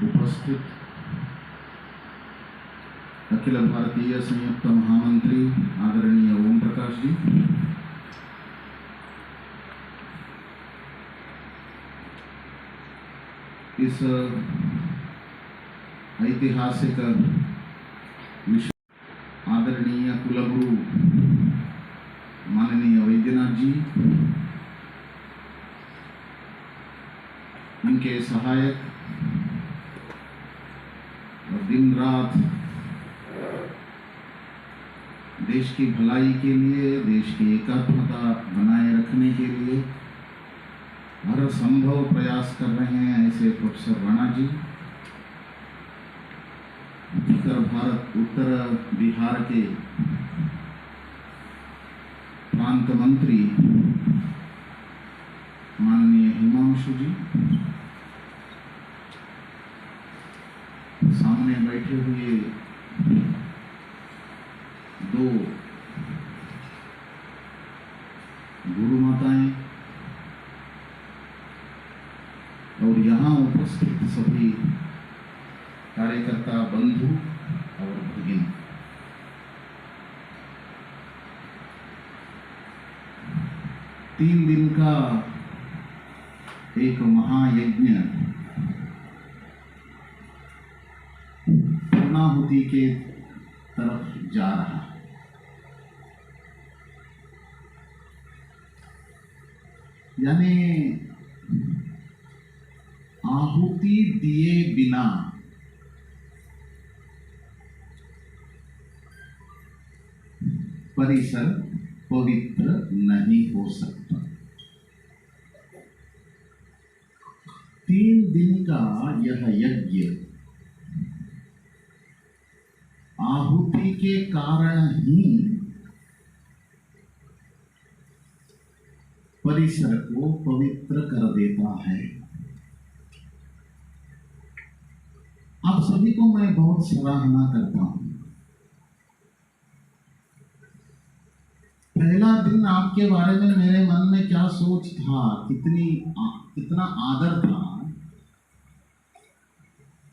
उपस्थित अखिल भारतीय संयुक्त महामंत्री आदरणीय ओम प्रकाश जी, इस ऐतिहासिक विषय आदरणीय कुलगुरु माननीय वैद्यनाथ जी, उनके सहायक और दिन रात देश की भलाई के लिए, देश की एकात्मता बनाए रखने के लिए हर संभव प्रयास कर रहे हैं ऐसे प्रोफेसर राणा जी, उत्तर बिहार के प्रांत मंत्री माननीय हिमांशु जी, सामने बैठे हुए दो गुरु माताएं और यहाँ उपस्थित सभी कार्यकर्ता बंधु और भगिनी, तीन दिन का एक महायज्ञ पूर्णाहुति के तरफ जा रहा है। यानी आहुति दिए बिना परिसर पवित्र नहीं हो सकता। 3 दिन का यह यज्ञ आहुति के कारण ही परिसर को पवित्र कर देता है। आप सभी को मैं बहुत सराहना करता हूं। पहला दिन आपके बारे में मेरे मन में क्या सोच था, कितना आदर था।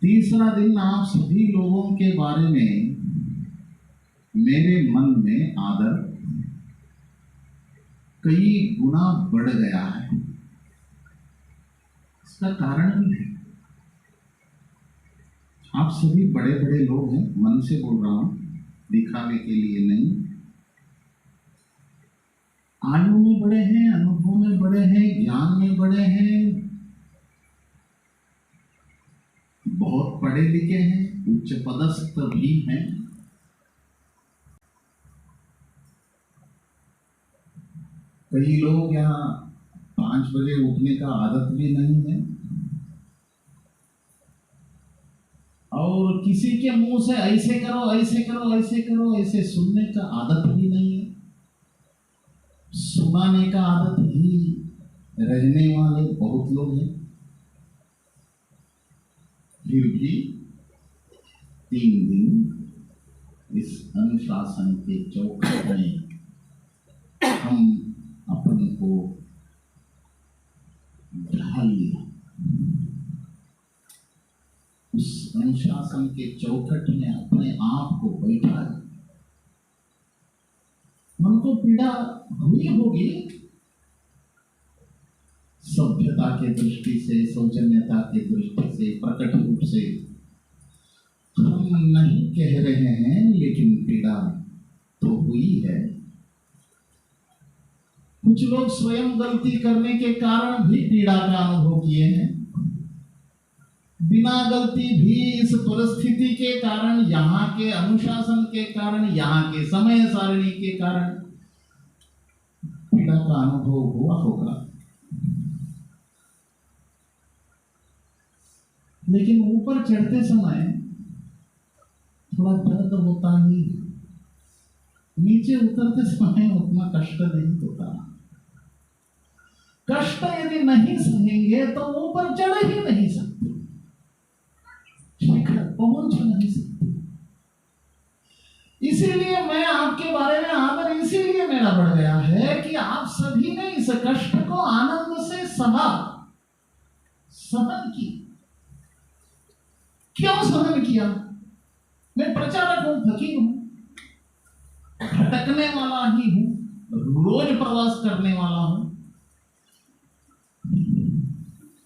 तीसरा दिन आप सभी लोगों के बारे में मेरे मन में आदर कई गुना बढ़ गया है। इसका कारण भी है, आप सभी बड़े बड़े लोग हैं, मन से बोल रहा हूं, दिखावे के लिए नहीं। आयु में बड़े हैं, अनुभव में बड़े हैं, ज्ञान में बड़े हैं, बहुत पढ़े लिखे हैं, उच्च पदस्थ भी हैं। कई लोग यहाँ 5 बजे उठने का आदत भी नहीं है और किसी के मुंह से ऐसे करो, ऐसे करो, ऐसे करो, ऐसे सुनने का आदत भी नहीं है। सुनाने का आदत ही रहने वाले बहुत लोग हैं। फिर भी 3 दिन इस अनुशासन के चौखट में हम अपन को ढाल लिया। उस अनुशासन के चौखट में अपने आप को बैठा लिया। मन को पीड़ा हुई होगी, सभ्यता के दृष्टि से, सौजन्यता के दृष्टि से, प्रकट रूप से हम नहीं कह रहे हैं, लेकिन पीड़ा तो हुई है। कुछ लोग स्वयं गलती करने के कारण भी पीड़ा का अनुभव किए हैं। बिना गलती भी इस परिस्थिति के कारण, यहाँ के अनुशासन के कारण, यहाँ के समय सारणी के कारण पीड़ा का अनुभव हुआ होगा। लेकिन ऊपर चढ़ते समय थोड़ा दर्द होता ही, नीचे उतरते समय उतना कष्ट नहीं होता। कष्ट यदि नहीं सहेंगे तो ऊपर चढ़ ही नहीं सकते, शिखर पहुंच नहीं सकते। इसीलिए मैं आपके बारे में आदर इसीलिए मेरा बढ़ गया है कि आप सभी ने इस कष्ट को आनंद से सहन की। क्यों सहन किया? मैं प्रचारक हूं, फकीर हूं, भटकने वाला ही हूं, रोज प्रवास करने वाला हूं।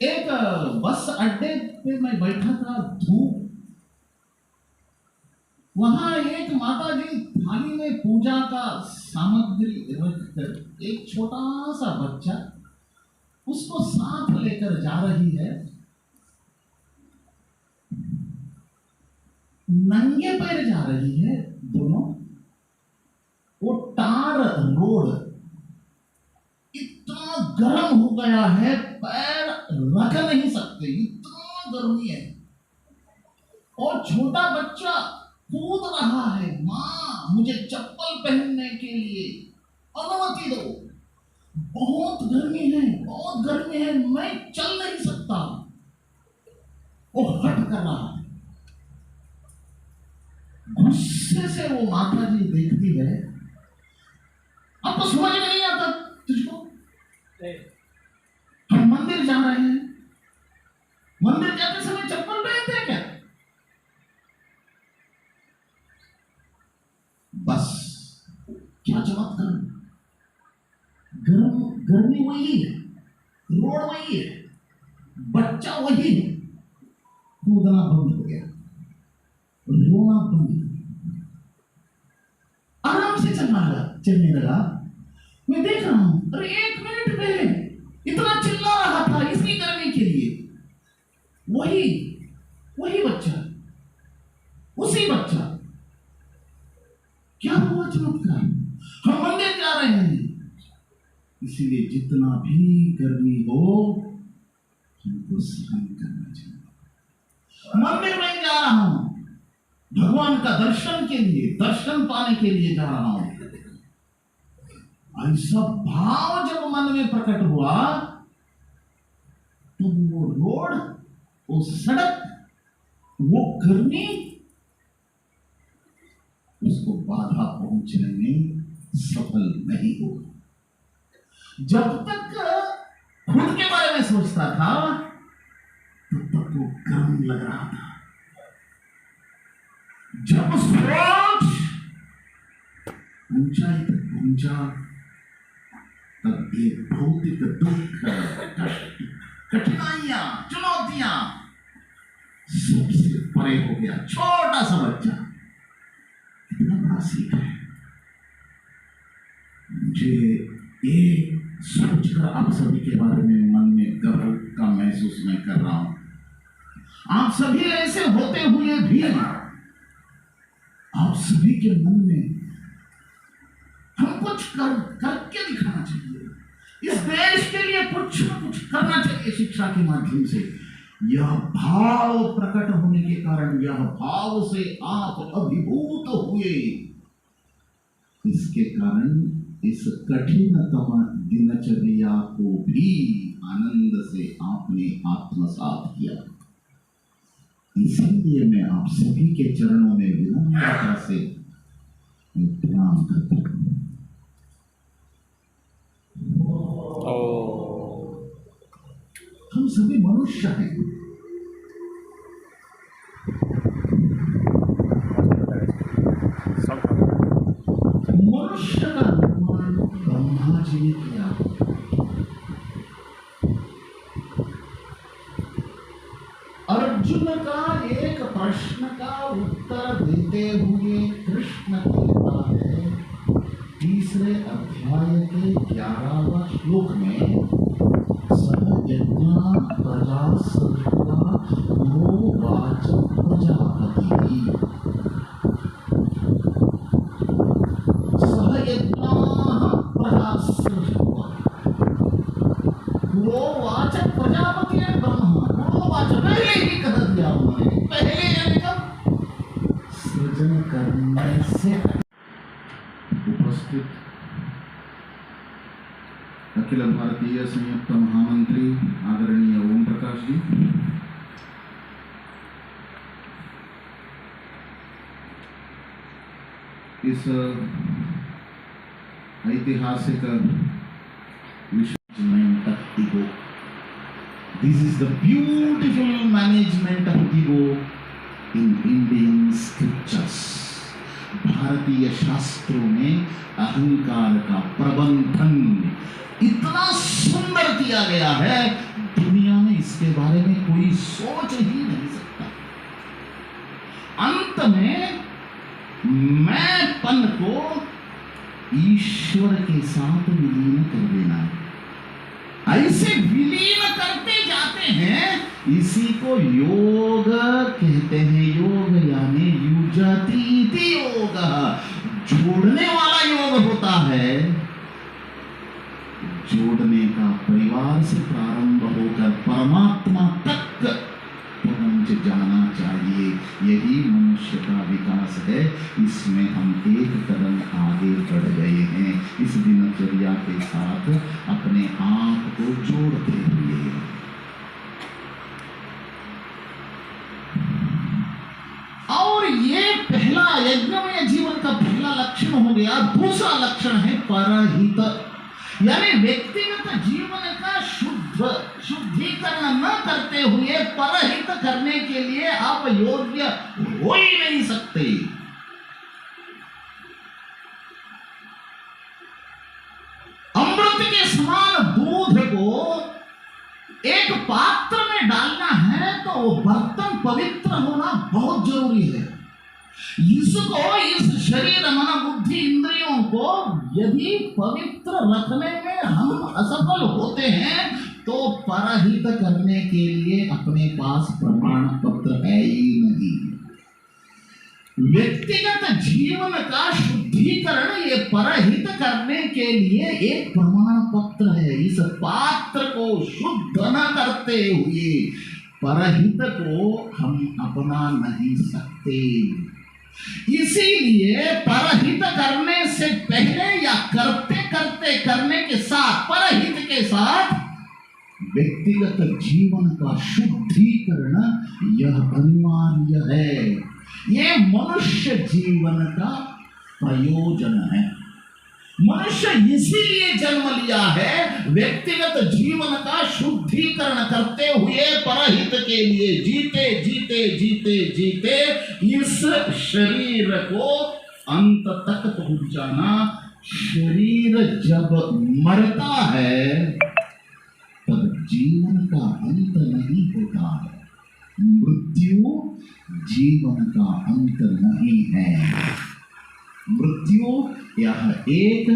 एक बस अड्डे पे मैं बैठा था, धूप, वहां एक माता जी थाली में पूजा का सामग्री रखकर एक छोटा सा बच्चा उसको साथ लेकर जा रही है। नंगे पैर जा रही है दोनों। वो टार रोड इतना गर्म हो गया है, पैर रख नहीं सकते, इतना गर्मी है। और छोटा बच्चा कूद रहा है, मां मुझे चप्पल पहनने के लिए अनुमति दो, बहुत गर्मी है, बहुत गर्मी है, मैं चल नहीं सकता। वो हट कर रहा है। गुस्से से वो माता जी देखती है, अब तो समझ में नहीं आता तुझको, हम मंदिर जा रहे हैं, मंदिर जाते समय चप्पल पहनते हैं क्या? बस क्या चमत्कार, गर्मी वही है, रोड वही है, बच्चा वही है। कूदना बंद हो गया, रोना बंद, आराम से चलने लगा। मैं देख रहा हूं, अरे 1 मिनट पहले इतना चिल्ला रहा था इसकी करने के लिए, वही बच्चा, उसी बच्चा। क्या हुआ चमत्कार? हम मंदिर जा रहे हैं, इसीलिए जितना भी गर्मी हो हमको सहन करना चाहिए। मंदिर में जा रहा हूं, भगवान का दर्शन के लिए, दर्शन पाने के लिए जा रहा हूं। ऐसा भाव जब मन में प्रकट हुआ तो वो रोड, वो सड़क, वो गर्मी उसको बाधा पहुंचने में सफल नहीं हुआ। जब तक खुद के बारे में सोचता था तब तक वो गर्म लग रहा था। जब सोच ऊंचाई तक पहुंचा तब ये भौतिक दुख, कठिनाइयां, चुनौतियां सबसे परे हो गया। छोटा सा बच्चा, कितना बड़ा सीख है। मुझे ये सोचकर आप सभी के बारे में मन में गर्व का महसूस मैं कर रहा हूं। आप सभी ऐसे होते हुए भी आप सभी के मन में हम कुछ करके दिखाना चाहिए। इस देश के लिए कुछ न कुछ करना चाहिए शिक्षा के माध्यम से। यह भाव प्रकट होने के कारण, यह भाव से आप अभिभूत हुए, इसके कारण इस कठिनतम दिनचर्या को भी आनंद से आपने आत्मसात किया। इसीलिए मैं आप सभी के चरणों में विनम्रता से प्रणाम करता हूं। हम सभी मनुष्य हैं। मनुष्य का निर्माण ब्रह्मा जी ने किया। अर्जुन का एक प्रश्न का उत्तर देते हुए कृष्ण कहता है 3रे अध्याय के 11वां श्लोक में, सहयज्ञा प्रजा सृष्टा गोवाच प्रजापति। सहयज्ञा प्रजा सृष्टा गोवाच प्रजापति ने ब्रह्मा, गोवाच पहले ही कह दिया उन्होंने, पहले यानी कब? सृजन करने से उपस्थित अखिल भारतीय संयुक्त महामंत्री आदरणीय ओम प्रकाश जी, इस ऐतिहासिक management of ego. This is the beautiful management of ego in Indian scriptures, भारतीय शास्त्रों में अहंकार का प्रबंधन इतना सुंदर किया गया है, दुनिया में इसके बारे में कोई सोच ही नहीं सकता। अंत में मैंपन को ईश्वर के साथ विलीन कर देना है। ऐसे विलीन करते जाते हैं, इसी को योग कहते हैं। योग यानी युजतीति योग, जोड़ने वाला योग होता है। जोड़ने का परिवार से प्रारंभ होकर परमात्मा तक पहुंच जाना चाहिए। यही मनुष्य का विकास है। इसमें हम एक कदम आगे बढ़ गए हैं इस दिनचर्या के साथ अपने आप को जोड़ते हुए। और ये पहला यज्ञमय जीवन का पहला लक्षण हो गया। दूसरा लक्षण है परहित, यानी व्यक्तिगत जीवन का शुद्धिकरण न करते हुए परहित करने के लिए आप योग्य हो ही नहीं सकते। अमृत के समान दूध को एक पात्र में डालना है तो वो बर्तन पवित्र होना बहुत जरूरी है। इसको, इस शरीर मन बुद्धि इंद्रियों को यदि पवित्र रखने में हम असफल होते हैं तो परहित करने के लिए अपने पास प्रमाण पत्र है ही नहीं। व्यक्तिगत जीवन का शुद्धिकरण ये परहित करने के लिए एक प्रमाण पत्र है। इस पात्र को शुद्ध न करते हुए परहित को हम अपना नहीं सकते। इसीलिए परहित करने से पहले या करते करते करने के साथ, परहित के साथ व्यक्तिगत जीवन का शुद्धिकरण यह अनिवार्य है। ये मनुष्य जीवन का प्रयोजन है। मनुष्य इसीलिए जन्म लिया है, व्यक्तिगत जीवन का शुद्धिकरण करते हुए परहित के लिए जीते जीते जीते जीते इस शरीर को अंत तक पहुंचाना। शरीर जब मरता है तब जीवन का अंत नहीं होता है। मृत्यु जीवन का अंत नहीं है। मृत्यु यह एक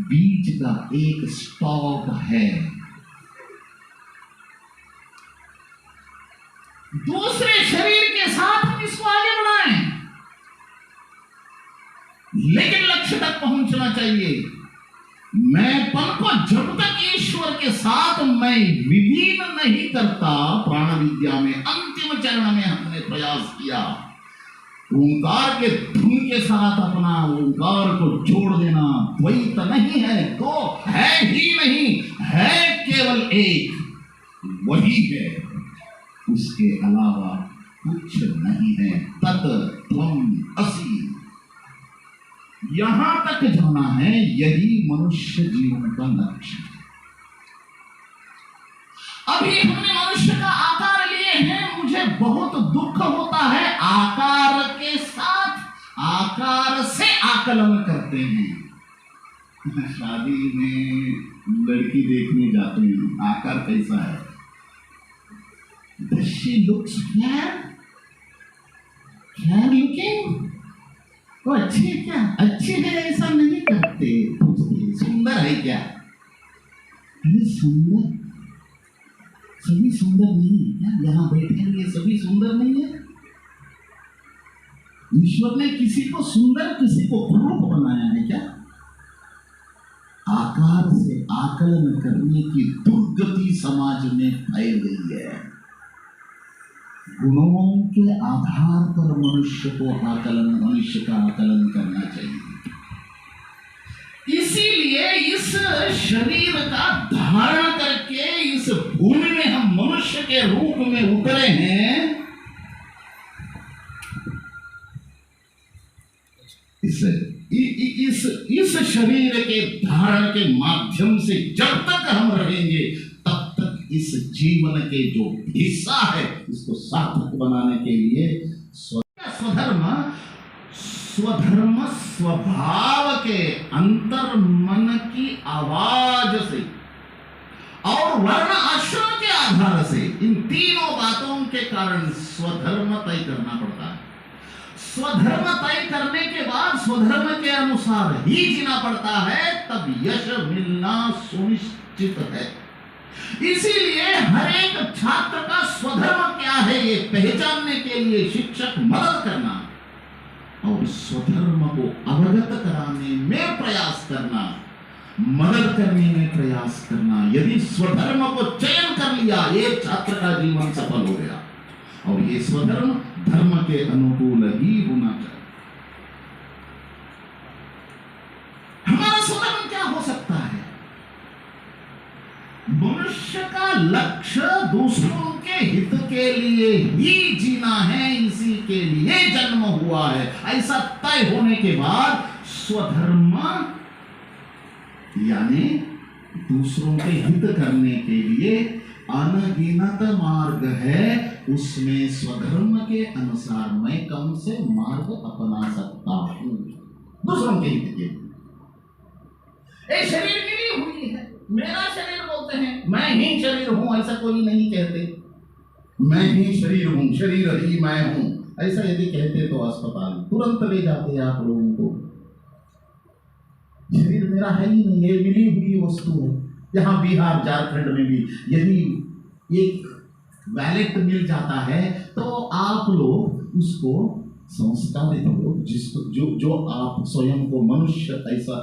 बीच का एक स्टॉप है। दूसरे शरीर के साथ हम इसको आगे बढ़ाएं, लेकिन लक्ष्य तक पहुंचना चाहिए। मैंपन को जब तक ईश्वर के साथ मैं विलीन नहीं करता, प्राण विद्या में अंतिम चरण में हमने प्रयास किया ओंकार के धुन के साथ अपना ओंकार को जोड़ देना। द्वैत नहीं है, दो है ही नहीं है, केवल एक वही है, उसके अलावा कुछ नहीं है। तत् त्वम् असि, यहां तक जाना है। यही मनुष्य जीवन का लक्ष्य है। अभी हमने मनुष्य का आकार लिए हैं, मुझे बहुत दुख होता है। आकार के साथ आकार से आकलन करते हैं। शादी में लड़की देखने जाते हैं, आकार कैसा है? Does she looks fair? Fair looking? वो अच्छी है क्या? अच्छी है ऐसा नहीं करते, पूछते सुंदर है क्या? अरे सुंदर, सभी सुंदर नहीं है क्या? यहाँ बैठे हैं ये सभी सुंदर नहीं है। ईश्वर ने किसी को सुंदर, किसी को क्रूप बनाया है क्या? आकार से आकलन करने की दुर्गति समाज में फैल गई है। गुणों के आधार पर मनुष्य का आकलन करना चाहिए। इसीलिए इस शरीर का धारण करके इस भूमि में हम मनुष्य के रूप में उतरे हैं। इस शरीर के धारण के माध्यम से जब तक हम रहेंगे तब तक इस जीवन के जो हिस्सा है इसको सार्थक बनाने के लिए स्वधर्म स्वभाव के अंतर मन की आवाज से और वर्ण आश्रम के आधार से, इन तीनों बातों के कारण स्वधर्म तय करना पड़ता है। स्वधर्म तय करने के बाद स्वधर्म के अनुसार ही जीना पड़ता है, तब यश मिलना सुनिश्चित है। इसीलिए हर एक छात्र का स्वधर्म क्या है ये पहचानने के लिए शिक्षक मदद करना और स्वधर्म को अवगत कराने में प्रयास करना, मदद करने में प्रयास करना। यदि स्वधर्म को चयन कर लिया, एक छात्र का जीवन सफल हो गया। और ये स्वधर्म धर्म के अनुकूल ही होना चाहिए। हमारा स्वधर्म क्या हो सकता है? मनुष्य का लक्ष्य दूसरों के हित के लिए ही जीना है, इसी के लिए जन्म हुआ है। ऐसा तय होने के बाद स्वधर्म यानी दूसरों के हित करने के लिए अनगिनत मार्ग है, उसमें स्वधर्म के अनुसार मैं कम से मार्ग अपना सकता हूं दूसरों के हित के लिए। एक शरीर मिली हुई है, मेरा शरीर बोलते हैं, मैं ही शरीर हूं, ऐसा कोई नहीं कहते। मैं ही शरीर हूं, शरीर ही मैं हूं, ऐसा यदि कहते तो अस्पताल तुरंत ले जाते आप लोगों को। शरीर मेरा है ही नहीं, ये मिली हुई वस्तु है। यहाँ बिहार झारखंड में भी यदि एक वैलेट मिल जाता है तो आप लोग उसको संस्कारित लोग, जिसको जो आप स्वयं को मनुष्य ऐसा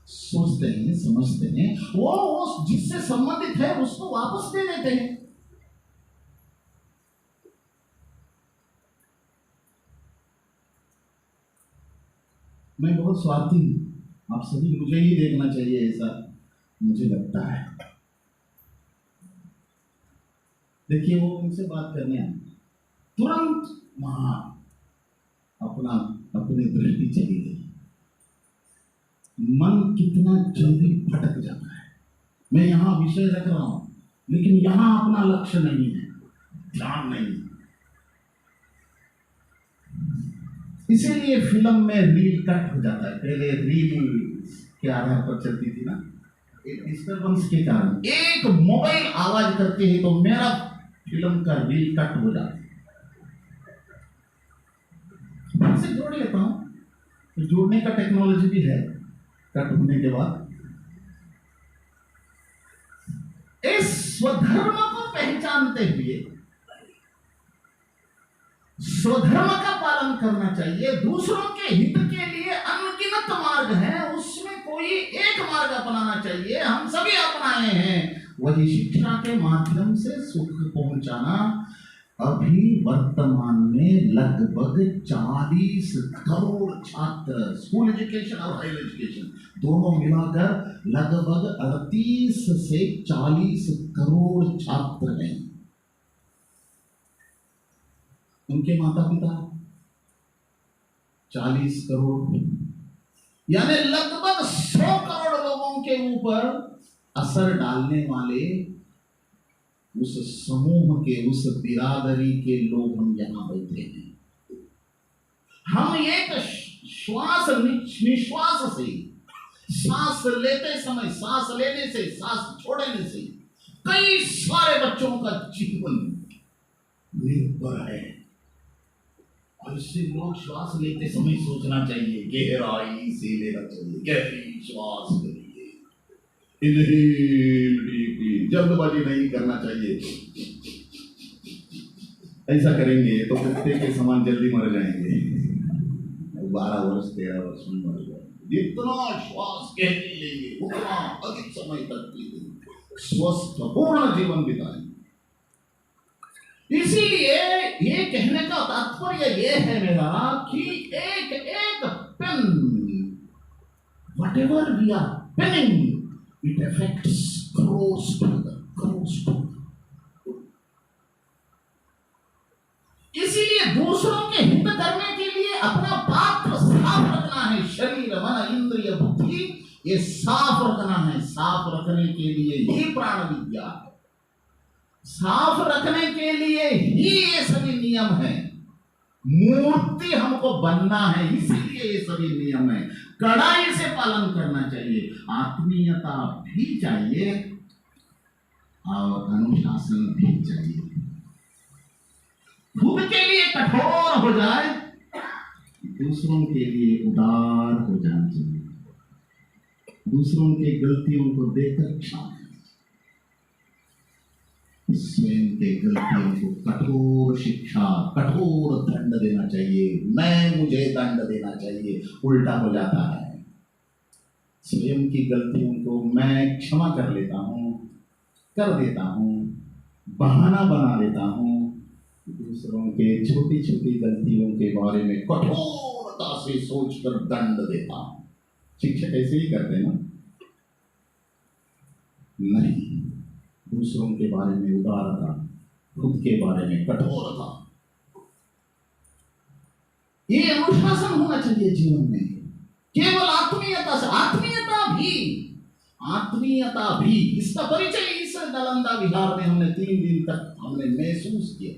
सोचते हैं समझते हैं, वो जिससे संबंधित है उसको वापस दे देते हैं। मैं बहुत स्वार्थी हूं, आप सभी मुझे ही देखना चाहिए ऐसा मुझे लगता है। देखिए वो उनसे बात करने आए, तुरंत वहां अपनी दृष्टि चली गई। मन कितना जल्दी भटक जाता है। मैं यहाँ विषय रख रहा हूं लेकिन यहाँ अपना लक्ष्य नहीं है, ध्यान नहीं है। इसीलिए फिल्म में रील कट हो जाता है। पहले रील के आधार पर चलती थी ना, एक डिस्टर्बेंस के कारण एक मोबाइल आवाज करते हैं तो मेरा फिल्म का रील कट हो जाता है। से जोड़ लेता हूं, तो जोड़ने का टेक्नोलॉजी भी है कट होने के बाद। इस स्वधर्म को पहचानते हुए स्वधर्म का पालन करना चाहिए। दूसरों के हित के लिए अनगिनत मार्ग है, उसमें कोई एक मार्ग अपनाना चाहिए। हम सभी अपनाए हैं, वही शिक्षा के माध्यम से सुख पहुंचाना। अभी वर्तमान में लगभग 40 करोड़ छात्र, स्कूल एजुकेशन और हायर एजुकेशन दोनों मिलाकर लगभग 38 से 40 करोड़ छात्र हैं। उनके माता पिता 40 करोड़, यानी लगभग 100 करोड़ लोगों के ऊपर असर डालने वाले उस समूह के, उस बिरादरी के लोग हम यहां बैठे हैं। हम एक श्वास निश्वास से, सांस लेते समय, सांस लेने से, सांस छोड़ने से कई सारे बच्चों का जीवन निर्भर है। ऐसे लोग श्वास लेते समय सोचना चाहिए, गहराई से लेना चाहिए, गहरी श्वास करिए, इनहेल डीपली, जल्दबाजी नहीं करना चाहिए। ऐसा करेंगे तो कुत्ते के समान जल्दी मर जाएंगे, 12 वर्ष 13 वर्ष में मर जाएंगे। जितना श्वास गहरी लेंगे उतना अधिक समय तक स्वस्थ पूर्ण जीवन बिताएंगे। इसीलिए ये कहने का तात्पर्य ये है मेरा कि एक एक pen, whatever we are penning, it affects crores together. इसीलिए दूसरों के हित करने के लिए अपना पात्र साफ रखना है। शरीर, मन, इंद्रिय, बुद्धि ये साफ रखना है। साफ रखने के लिए ही प्राण विद्या है, साफ रखने के लिए ही ये सभी नियम हैं। मूर्ति हमको बनना है, इसीलिए ये सभी नियम है। कड़ाई से पालन करना चाहिए, आत्मीयता भी चाहिए और अनुशासन भी चाहिए। खुद के लिए कठोर हो जाए, दूसरों के लिए उदार हो जाना चाहिए। दूसरों की गलतियों को देखकर क्षमा, स्वयं के गलतियों को कठोर शिक्षा, कठोर दंड देना चाहिए। मुझे दंड देना चाहिए, उल्टा हो जाता है। स्वयं की गलतियों को मैं क्षमा कर लेता हूँ, कर देता हूँ, बहाना बना लेता हूँ। दूसरों के छोटी छोटी गलतियों के बारे में कठोरता से सोचकर दंड देता हूँ। शिक्षक ऐसे ही करते ना? नहीं, दूसरों के बारे में उदारता, खुद के बारे में कठोरता, ये अनुशासन होना चाहिए जीवन में। केवल आत्मीयता से, आत्मीयता भी इसका परिचय इस नालंदा विहार में हमने 3 दिन तक हमने महसूस किया।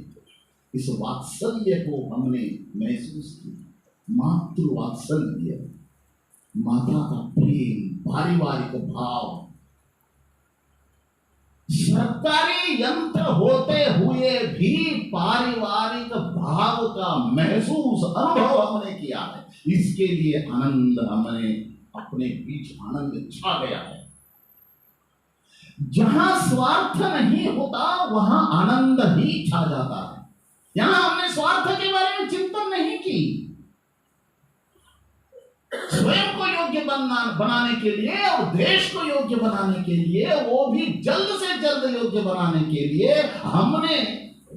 इस वात्सल्य को हमने महसूस किया, मातृ वात्सल्य, माता का प्रेम, पारिवारिक भाव। सरकारी यंत्र होते हुए भी पारिवारिक भाव का महसूस, अनुभव हमने किया है। इसके लिए आनंद, हमने अपने बीच आनंद छा गया है। जहां स्वार्थ नहीं होता वहां आनंद ही छा जाता है। यहां हमने स्वार्थ के बारे में चिंतन नहीं की। स्वयं को योग्य बनाने के लिए और देश को योग्य बनाने के लिए, वो भी जल्द से जल्द योग्य बनाने के लिए हमने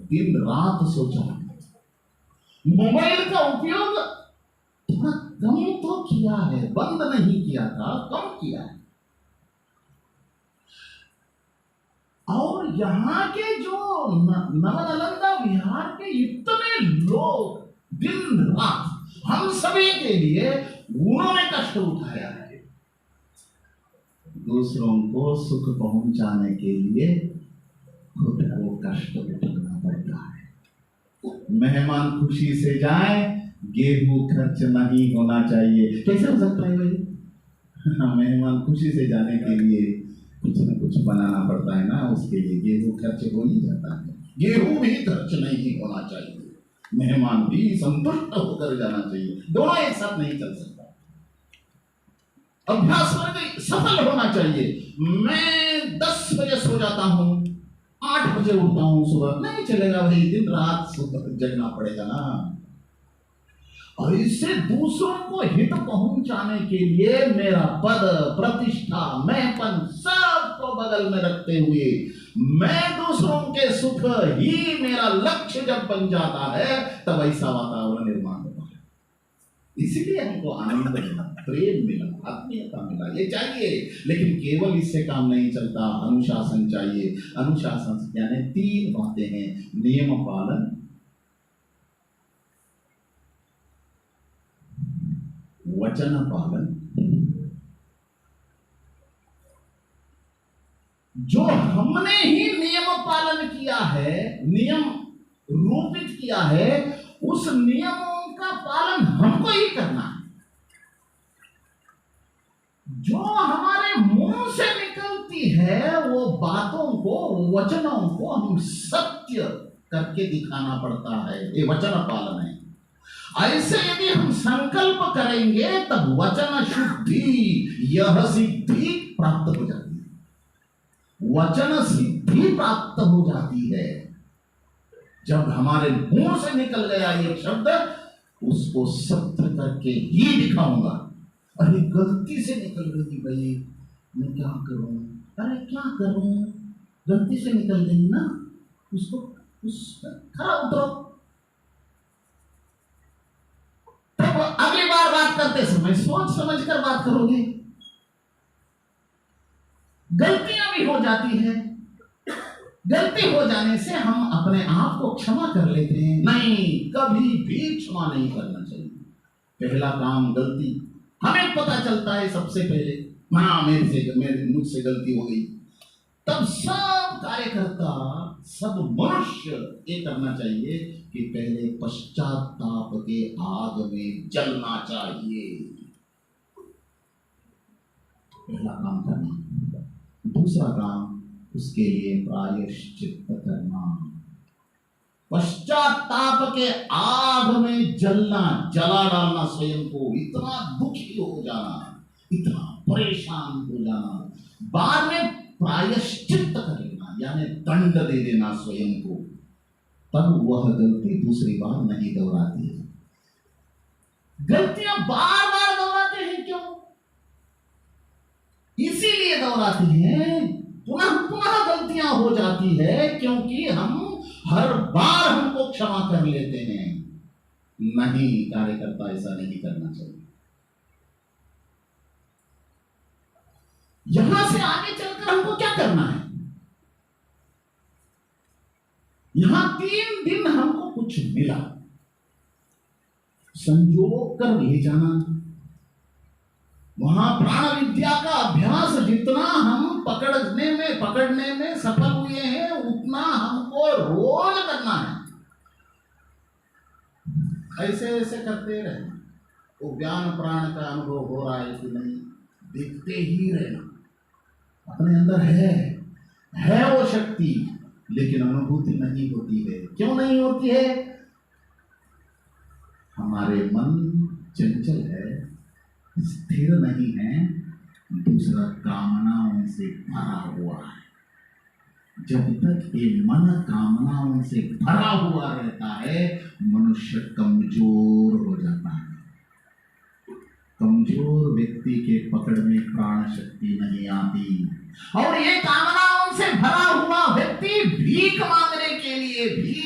दिन रात सोचा। मोबाइल का उपयोग थोड़ा कम तो किया है, बंद नहीं किया था, कम किया है। और यहाँ के जो नवनालंदा विहार के इतने लोग दिन रात हम सभी के लिए उन्होंने कष्ट उठाया है। दूसरों को सुख पहुंचाने के लिए खुद को कष्ट उठाना पड़ता है। मेहमान खुशी से जाए, गेहूं खर्च नहीं होना चाहिए। कैसे हो सकता है भाई? मेहमान खुशी से जाने के लिए कुछ न कुछ बनाना पड़ता है ना, उसके लिए गेहूं खर्च हो ही जाता है। गेहूं भी खर्च नहीं होना चाहिए, मेहमान भी संतुष्ट होकर जाना चाहिए। दोनों एक साथ नहीं चल सकता। अभ्यास वर्ग सफल होना चाहिए। मैं 10 बजे सो जाता हूं, 8 बजे उठता हूं सुबह, नहीं चलेगा भाई, दिन रात जगना पड़ेगा ना। और इससे दूसरों को हित पहुंचाने के लिए मेरा पद, प्रतिष्ठा, मैंपन सबको बगल में रखते हुए मैं दूसरों के सुख ही मेरा लक्ष्य जब बन जाता है, तब ऐसा वातावरण निर्माण होता है। इसीलिए हमको आनंद मिला, प्रेम मिला, आत्मीयता मिला, ये चाहिए। लेकिन केवल इससे काम नहीं चलता, अनुशासन चाहिए। अनुशासन यानी 3 बातें हैं: नियम पालन, वचन पालन। जो हमने ही नियम पालन किया है, नियम रूपित किया है, उस नियमों का पालन हमको ही करना है। जो हमारे मुंह से निकलती है वो बातों को, वचनों को हम सत्य करके दिखाना पड़ता है। ये वचन पालन है। ऐसे यदि हम संकल्प करेंगे तब वचन शुद्धि, यह सिद्धि प्राप्त हो जाती है। वचन सिद्धि प्राप्त हो जाती है जब हमारे मुंह से निकल गया ये शब्द, उसको सत्य करके ही दिखाऊंगा। अरे गलती से निकल गई भाई, मैं क्या करूं? अरे क्या करूं, गलती से निकल गई ना, उसको खरा उतरो। तब अगली बार बात करते समय सोच समझ कर बात करोगे। गलतियां भी हो जाती है, गलती हो जाने से हम अपने आप को क्षमा कर लेते हैं। नहीं, कभी भी क्षमा नहीं करना चाहिए। पहला काम गलती, हमें पता चलता है सबसे पहले, हाँ मुझसे गलती हो गई, तब सब कार्यकर्ता, सब मनुष्य ये करना चाहिए कि कि पहले पश्चाताप के आग में जलना चाहिए। पहला काम करना, दूसरा काम उसके लिए प्रायश्चित करना। पश्चाताप के आग में जलना, जला डालना स्वयं को, इतना दुखी हो जाना, इतना परेशान हो जाना, बाद में प्रायश्चित कर लेना, यानी दंड दे देना स्वयं को, तब वह गलती दूसरी बार नहीं दोहराती है। गलतियां बार बार दोहराते हैं क्यों? इसीलिए दोहराती हैं, पुनः पुनः गलतियां हो जाती है क्योंकि हम हर बार हमको क्षमा कर लेते हैं। नहीं, कार्यकर्ता ऐसा नहीं करना चाहिए। यहां से आगे चलकर हमको क्या करना है? यहां 3 दिन हमको कुछ मिला, संजोग कर ले जाना। वहां प्राण विद्या का अभ्यास जितना हम पकड़ने में सफल हुए हैं, उतना हमको रोज करना है। ऐसे ऐसे करते रहना। वो ज्ञान प्राण का अनुभव हो रहा है कि नहीं, देखते ही रहना। अपने अंदर है वो शक्ति, लेकिन अनुभूति नहीं होती है। क्यों नहीं होती है? हमारे मन चंचल है, स्थिर नहीं है, दूसरा कामनाओं से भरा हुआ है। जब तक ये मन कामनाओं से भरा हुआ रहता है, मनुष्य कमजोर हो जाता है। कमजोर व्यक्ति के पकड़ में प्राण शक्ति नहीं आती। और ये कामनाओं से भरा हुआ व्यक्ति भीख मांगने के लिए भी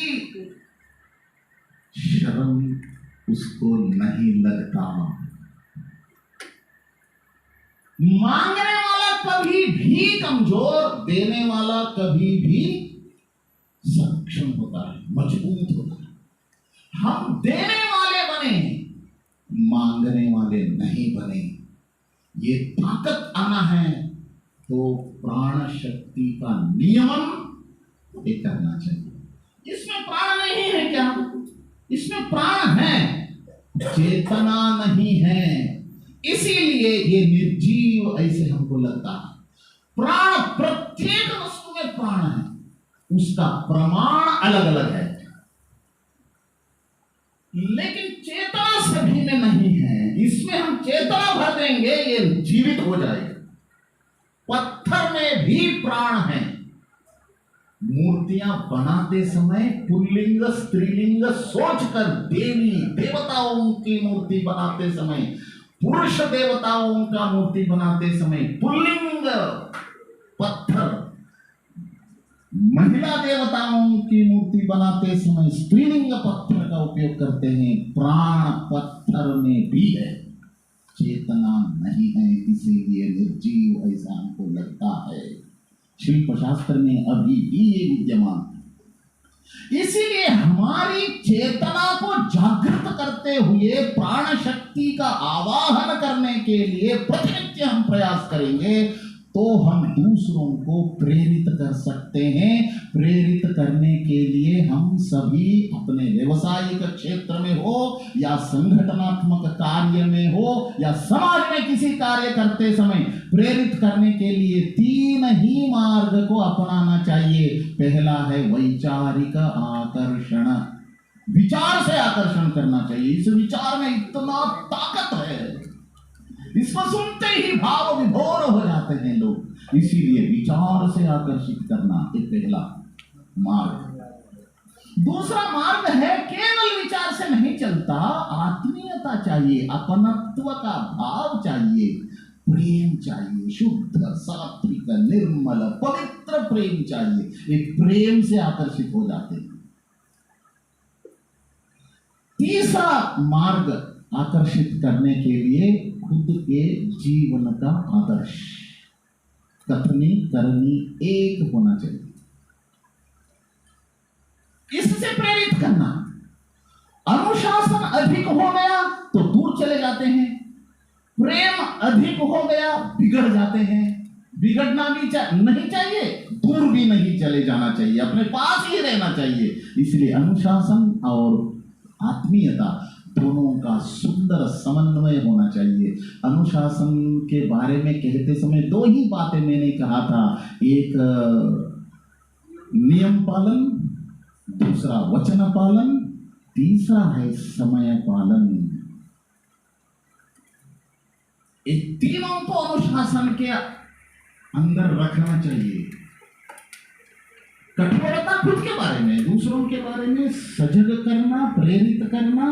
शर्म उसको नहीं लगता। मांगने वाला कभी भी कमजोर, देने वाला कभी भी सक्षम होता है, मजबूत होता है। हम देने वाले बने, मांगने वाले नहीं बने। ये ताकत आना है तो प्राण शक्ति का नियमन ये करना चाहिए। इसमें प्राण नहीं है क्या? इसमें प्राण है, चेतना नहीं है, इसीलिए ये निर्जीव ऐसे हमको लगता है। प्राण, प्रत्येक वस्तु में प्राण है, उसका प्रमाण अलग अलग है, लेकिन चेतना सभी में नहीं है। इसमें हम चेतना भर देंगे, ये जीवित हो जाएगा। पत्थर में भी प्राण है। मूर्तियां बनाते समय पुल्लिंग स्त्रीलिंग सोचकर देवी देवताओं की मूर्ति बनाते समय, पुरुष देवताओं का मूर्ति बनाते समय पुल्लिंग पत्थर, महिला देवताओं की मूर्ति बनाते समय स्त्रीलिंग पत्थर का उपयोग करते हैं। प्राण पत्थर में भी है, चेतना नहीं है, इसीलिए निर्जीव ऐसा हमको लगता है। शिल्पशास्त्र में अभी भी ये विद्यमान है। इसीलिए हमारी चेतना को जागृत करते हुए प्राण शक्ति का आवाहन करने के लिए प्रतिनित्य हम प्रयास करेंगे तो हम दूसरों को प्रेरित कर सकते हैं। प्रेरित करने के लिए हम सभी अपने व्यवसायिक क्षेत्र में हो या संगठनात्मक कार्य में हो या समाज में किसी कार्य करते समय प्रेरित करने के लिए 3 ही मार्ग को अपनाना चाहिए। पहला है वैचारिक आकर्षण, विचार से आकर्षण करना चाहिए। इस विचार में इतना ताकत है, इसको सुनते ही भाव विभोर हो जाते हैं लोग, इसीलिए विचार से आकर्षित करना एक पहला मार्ग। दूसरा मार्ग है केवल विचार से नहीं चलता, आत्मीयता चाहिए, अपनत्व का भाव चाहिए, प्रेम चाहिए, शुद्ध सात्विक निर्मल पवित्र प्रेम चाहिए। एक प्रेम से आकर्षित हो जाते हैं। तीसरा मार्ग आकर्षित करने के लिए खुद के जीवन का आदर्श, कथनी करनी एक होना चाहिए। इससे प्रेरित करना। अनुशासन अधिक हो गया तो दूर चले जाते हैं, प्रेम अधिक हो गया बिगड़ जाते हैं। बिगड़ना भी नहीं चाहिए, दूर भी नहीं चले जाना चाहिए, अपने पास ही रहना चाहिए। इसलिए अनुशासन और आत्मीयता दोनों का सुंदर समन्वय होना चाहिए। अनुशासन के बारे में कहते समय दो ही बातें मैंने कहा था, एक नियम पालन, दूसरा वचन पालन, तीसरा है समय पालन। ये तीनों को अनुशासन के अंदर रखना चाहिए। कठोरता खुद के बारे में, दूसरों के बारे में सजग करना, प्रेरित करना,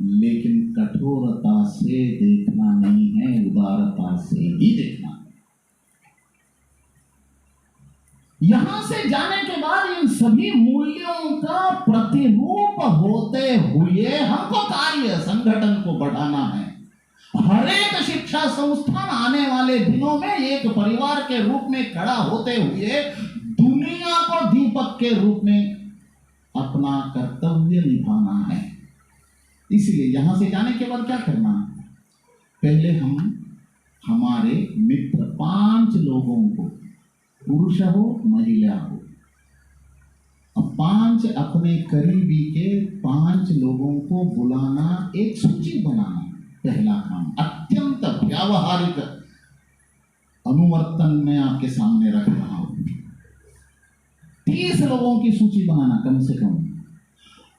लेकिन कठोरता से देखना नहीं है, उदारता से ही देखना। यहां से जाने के बाद इन सभी मूल्यों का प्रतिरूप होते हुए हमको कार्य संगठन को बढ़ाना है। हर एक शिक्षा संस्थान आने वाले दिनों में एक परिवार के रूप में खड़ा होते हुए दुनिया को दीपक के रूप में अपना कर्तव्य निभाना है। इसलिए यहां से जाने के बाद क्या करना, पहले हम हमारे मित्र 5 लोगों को, पुरुष हो महिला हो, अब 5 अपने करीबी के 5 लोगों को बुलाना, एक सूची बनाना। पहला काम अत्यंत व्यावहारिक अनुवर्तन में आपके सामने रख रहा हूं। 30 लोगों की सूची बनाना कम से कम।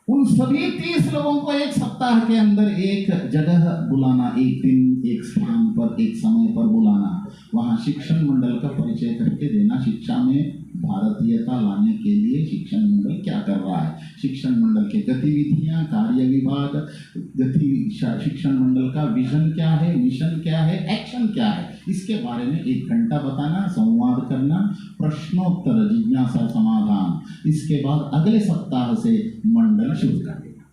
उन सभी 30 लोगों को एक सप्ताह के अंदर एक जगह बुलाना, एक दिन, एक स्थान पर, एक समय पर बुलाना। वहां शिक्षण मंडल का परिचय करके देना, शिक्षा में भारतीयता लाने के लिए शिक्षण मंडल क्या कर रहा है, शिक्षण मंडल के गतिविधियां, कार्य विभाग, शिक्षण मंडल का विजन क्या है, मिशन क्या है, एक्शन क्या है, इसके बारे में 1 घंटा बताना, संवाद करना, प्रश्नोत्तर, जिज्ञासा, समाधान। इसके बाद अगले सप्ताह से मंडल शुरू कर देना।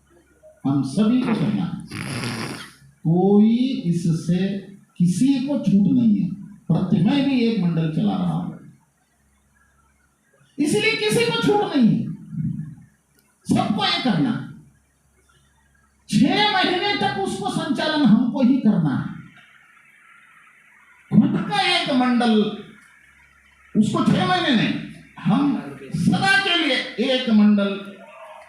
हम सभी को करना है, कोई इससे किसी को छूट नहीं है। मैं भी एक मंडल चला रहा हूं, इसलिए किसी को छूट नहीं है, सबको ये करना। 6 महीने तक उसको संचालन हमको ही करना है। खुद का एक मंडल, उसको 6 महीने नहीं, हम सदा के लिए एक मंडल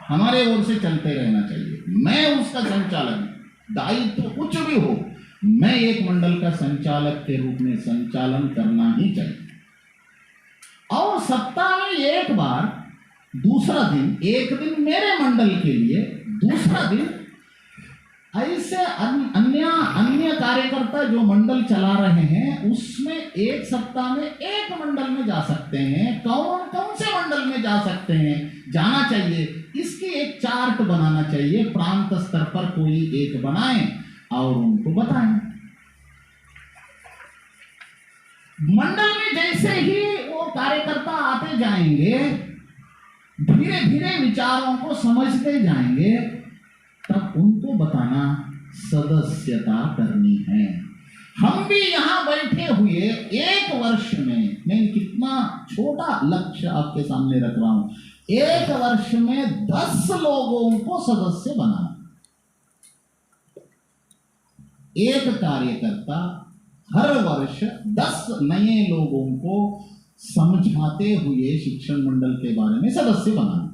हमारे ओर से चलते रहना चाहिए। मैं उसका संचालन, दायित्व कुछ भी हो, मैं एक मंडल का संचालक के रूप में संचालन करना ही चाहिए। और सप्ताह में एक बार, दूसरा दिन, एक दिन मेरे मंडल के लिए, दूसरा दिन ऐसे अन्य कार्यकर्ता जो मंडल चला रहे हैं उसमें एक सप्ताह में एक मंडल में जा सकते हैं। कौन कौन से मंडल में जा सकते हैं, जाना चाहिए, इसकी एक चार्ट बनाना चाहिए। प्रांत स्तर पर कोई एक बनाएं और उनको बताएं। मंडल में जैसे ही वो कार्यकर्ता आते जाएंगे, धीरे धीरे विचारों को समझते जाएंगे, तब उनको बताना सदस्यता करनी है। हम भी यहां बैठे हुए 1 वर्ष में, मैं कितना छोटा लक्ष्य आपके सामने रख रहा हूं, 1 वर्ष में 10 लोगों को सदस्य बनाना। एक कार्यकर्ता हर वर्ष 10 नए लोगों को समझाते हुए शिक्षण मंडल के बारे में सदस्य बनाना।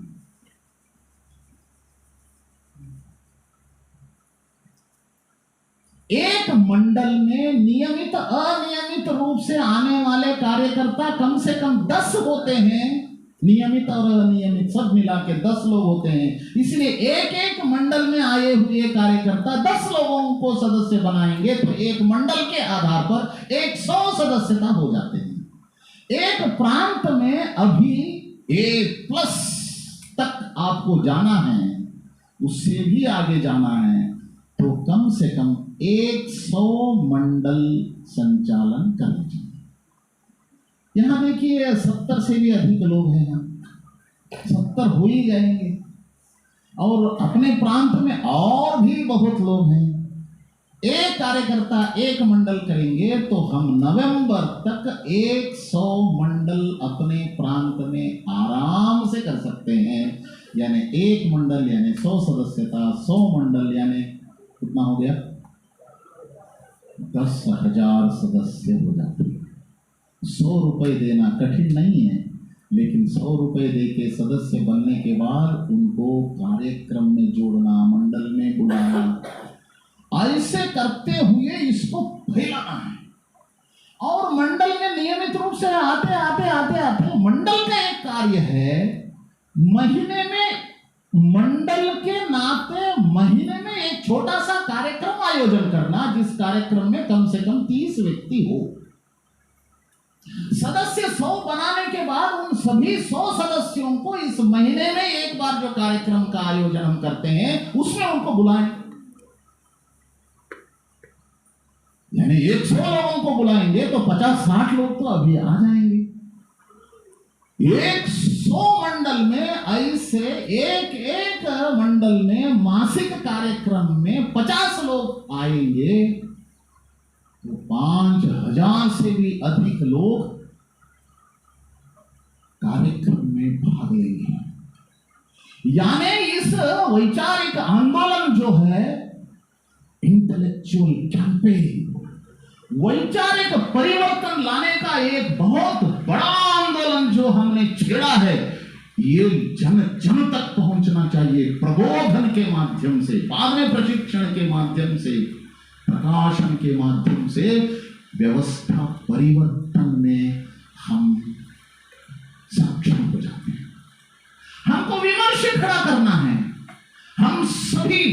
एक मंडल में नियमित अनियमित रूप से आने वाले कार्यकर्ता कम से कम 10 होते हैं। नियमित और अनियमित सब मिला के 10 लोग होते हैं। इसलिए एक एक मंडल में आए हुए कार्यकर्ता 10 लोगों को सदस्य बनाएंगे तो एक मंडल के आधार पर 100 सदस्यता हो जाते हैं। एक प्रांत में अभी A+ तक आपको जाना है, उससे भी आगे जाना है, तो कम से कम 100 मंडल संचालन करना चाहिए। यहां देखिए 70 से भी अधिक लोग हैं, 70 हो ही जाएंगे, और अपने प्रांत में और भी बहुत लोग हैं। एक कार्यकर्ता एक मंडल करेंगे तो हम नवंबर तक 100 मंडल अपने प्रांत में आराम से कर सकते हैं। यानी एक मंडल यानी 100 सदस्यता, 100 मंडल यानी कितना हो गया, 10,000 सदस्य हो जाते हैं। 100 रुपए देना कठिन नहीं है, लेकिन 100 रुपए दे के सदस्य बनने के बाद उनको कार्यक्रम में जोड़ना, मंडल में बुलाना, ऐसे करते हुए इसको फैलाना है। और मंडल में नियमित रूप से आते आते आते आते मंडल का एक कार्य है, महीने में मंडल के नाते महीने में एक छोटा सा कार्यक्रम आयोजन करना, जिस कार्यक्रम में कम से कम 30 व्यक्ति हो। सदस्य 100 बनाने के बाद उन सभी 100 सदस्यों को इस महीने में एक बार जो कार्यक्रम का आयोजन हम करते हैं उसमें उनको बुलाएं। यानी 100 लोगों को बुलाएंगे तो 50-60 लोग तो अभी आ जाएंगे। 100 मंडल में ऐसे एक एक मंडल में मासिक कार्यक्रम में 50 लोग आएंगे तो 5000 से भी अधिक लोग कार्यक्रम में भाग लेंगे। यानी इस वैचारिक आंदोलन जो है, इंटेलेक्चुअल कैंपेन, वैचारिक परिवर्तन लाने का एक बहुत बड़ा आंदोलन जो हमने छेड़ा है, ये जन जन तक पहुंचना चाहिए। प्रबोधन के माध्यम से, बाद में प्रशिक्षण के माध्यम से, प्रकाशन के माध्यम से व्यवस्था परिवर्तन में हम सक्षम हो जाते हैं। हमको विमर्श खड़ा करना है। हम सभी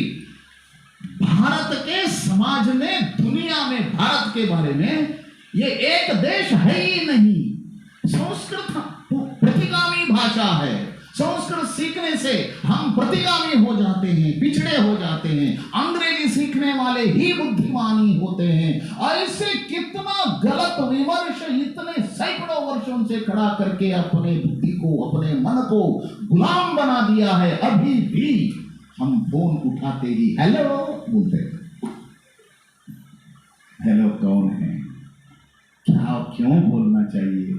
भारत के समाज में, दुनिया में भारत के बारे में, ये एक देश है ही नहीं। संस्कृत प्रतिगामी भाषा है। संस्कृत सीखने से हम प्रतिगामी हो जाते हैं, पिछड़े हो जाते हैं। अंग्रेजी सीखने वाले ही बुद्धिमानी होते हैं। ऐसे कितना गलत विमर्श इतने सैकड़ों वर्षों से खड़ा करके अपने बुद्धि को, अपने मन को गुलाम बना दिया है। अभी भी हम फोन उठाते ही हेलो बोलते हैं। हेलो कौन है, क्या, क्यों बोलना चाहिए,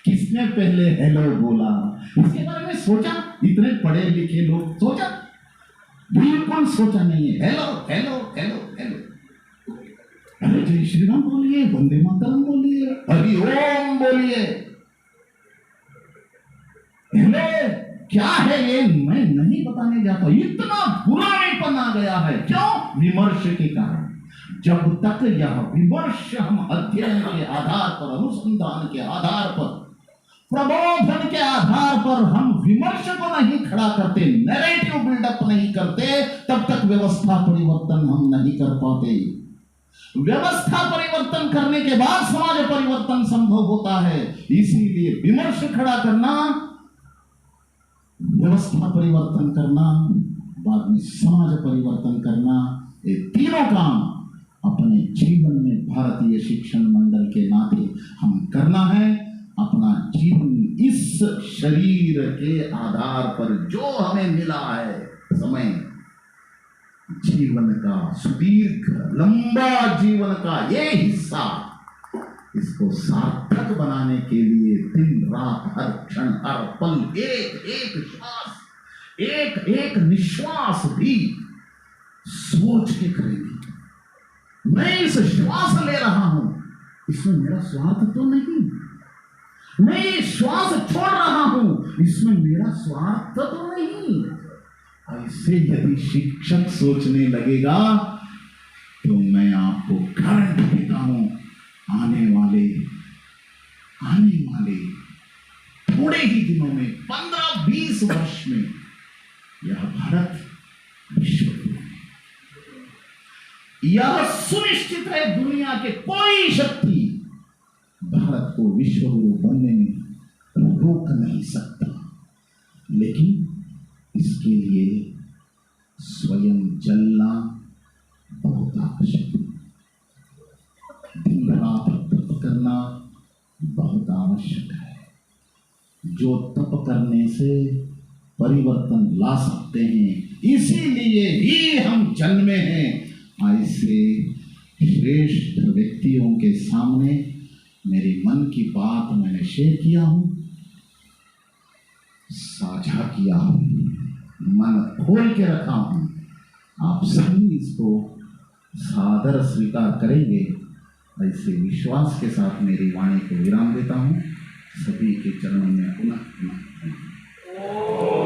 किसने पहले हेलो बोला, इसके बारे में सोचा? इतने पढ़े लिखे लोग सोचा? बिल्कुल सोचा नहीं है। हेलो हेलो हेलो हेलो, अरे जय श्री राम बोलिए, वंदे मातरम बोलिए, हरि ओम बोलिए। हेलो क्या है ये मैं नहीं बताने जाता। इतना बुराईपन आ गया है। क्यों? विमर्श के कारण। जब तक यह विमर्श हम अध्ययन के आधार पर, अनुसंधान के आधार पर, प्रबोधन के आधार पर हम विमर्श को नहीं खड़ा करते, नैरेटिव बिल्डअप नहीं करते, तब तक व्यवस्था परिवर्तन हम नहीं कर पाते। व्यवस्था परिवर्तन करने के बाद समाज परिवर्तन संभव होता है। इसीलिए विमर्श खड़ा करना, व्यवस्था परिवर्तन करना, बाद में समाज परिवर्तन करना, ये तीनों काम अपने जीवन में भारतीय शिक्षण मंडल के नाते हम करना है। अपना जीवन इस शरीर के आधार पर जो हमें मिला है समय, जीवन का सुदीर्घ लंबा जीवन का ये हिस्सा, इसको सार्थक बनाने के लिए दिन रात, हर क्षण, हर पल, एक एक श्वास, एक एक निश्वास भी सोच के करेंगे। मैं इस श्वास ले रहा हूं, इसमें मेरा स्वार्थ तो नहीं। मैं ये श्वास छोड़ रहा हूं, इसमें मेरा स्वार्थ तो नहीं। ऐसे यदि शिक्षक सोचने लगेगा तो मैं आपको गारंटी देता हूं, आने वाले थोड़े ही दिनों में, 15-20 वर्ष में यह भारत विश्व गुरु है। यह सुनिश्चित है, दुनिया के कोई शक्ति भारत को विश्व गुरु बनने में रोक नहीं सकता। लेकिन इसके लिए स्वयं जलना बहुत आवश्यक है। दिन रात तप करना बहुत आवश्यक है। जो तप करने से परिवर्तन ला सकते हैं, इसीलिए ही हम जन्मे हैं। ऐसे श्रेष्ठ व्यक्तियों के सामने मेरे मन की बात मैंने शेयर किया हूं, साझा किया हूं, मन खोल के रखा हूं। आप सभी इसको सादर स्वीकार करेंगे ऐसे विश्वास के साथ मेरी वाणी को विराम देता हूँ। सभी के चरणों में पुनः पुनः